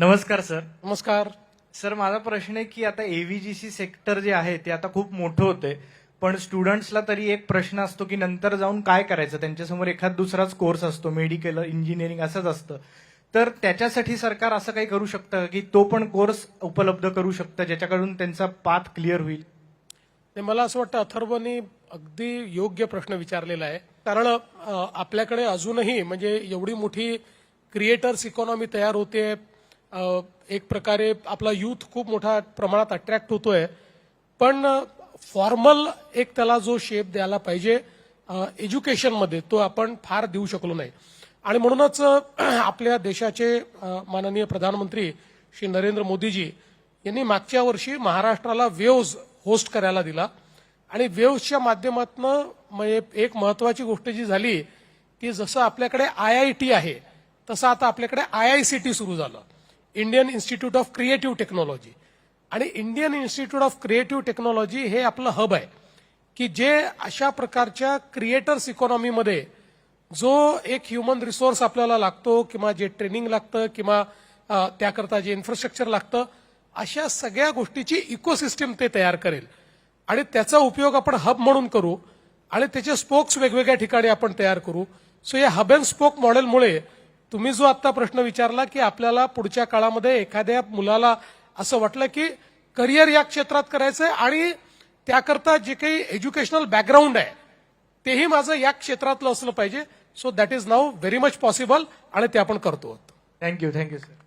नमस्कार सर. नमस्कार. सर माझा प्रश्न आहे की आता एव्हीजीसी सेक्टर जे आहे ते आता खूप मोठं होतंय, पण स्टुडंट्सला तरी एक प्रश्न असतो की नंतर जाऊन काय करायचं. त्यांच्यासमोर एखाद दुसराच कोर्स असतो, मेडिकल, इंजिनिअरिंग असंच असतं. तर त्याच्यासाठी सरकार असं काही करू शकतं की तो पण कोर्स उपलब्ध करू शकतं ज्याच्याकडून त्यांचा पाथ क्लिअर होईल. ते मला असं वाटतं अथर्वनी अगदी योग्य प्रश्न विचारलेला आहे. कारण आपल्याकडे अजूनही म्हणजे एवढी मोठी क्रिएटर्स इकॉनॉमी तयार होते. एक प्रकारे आपला यूथ खूप मोठ्या प्रमाणात अट्रॅक्ट होतोय, पण फॉर्मल एक त्याला जो शेप द्यायला पाहिजे एज्युकेशनमध्ये तो आपण फार देऊ शकलो नाही. आणि म्हणूनच आपल्या देशाचे माननीय प्रधानमंत्री श्री नरेंद्र मोदीजी यांनी मागच्या वर्षी महाराष्ट्राला वेव्ज होस्ट करायला दिला. आणि वेव्सच्या माध्यमातून एक महत्वाची गोष्ट जी झाली की जसं आपल्याकडे IIT आहे तसं आता आपल्याकडे IICT सुरू झालं, Indian Institute of Creative Technology. आणि Indian Institute of Creative Technology हे आपलं हब आहे की जे अशा प्रकारच्या क्रिएटर्स इकॉनॉमीमध्ये जो एक ह्युमन रिसोर्स आपल्याला लागतो किंवा जे ट्रेनिंग लागतं किंवा त्याकरता जे इन्फ्रास्ट्रक्चर लागतं अशा सगळ्या गोष्टीची इकोसिस्टीम ते तयार करेल. आणि त्याचा उपयोग आपण हब म्हणून करू आणि त्याचे स्पोक्स वेगवेगळ्या ठिकाणी आपण तयार करू. सो या हब अँड स्पोक मॉडेलमुळे तुम्ही जो आता प्रश्न विचारला की आपल्याला पुढच्या काळामध्ये एखाद्या मुलाला असं वाटलं की करिअर या क्षेत्रात करायचंय आणि त्याकरता जे काही एज्युकेशनल बॅकग्राऊंड आहे तेही माझं या क्षेत्रातलं असलं पाहिजे. So that is now very much possible आणि ते आपण करतो. Thank you sir.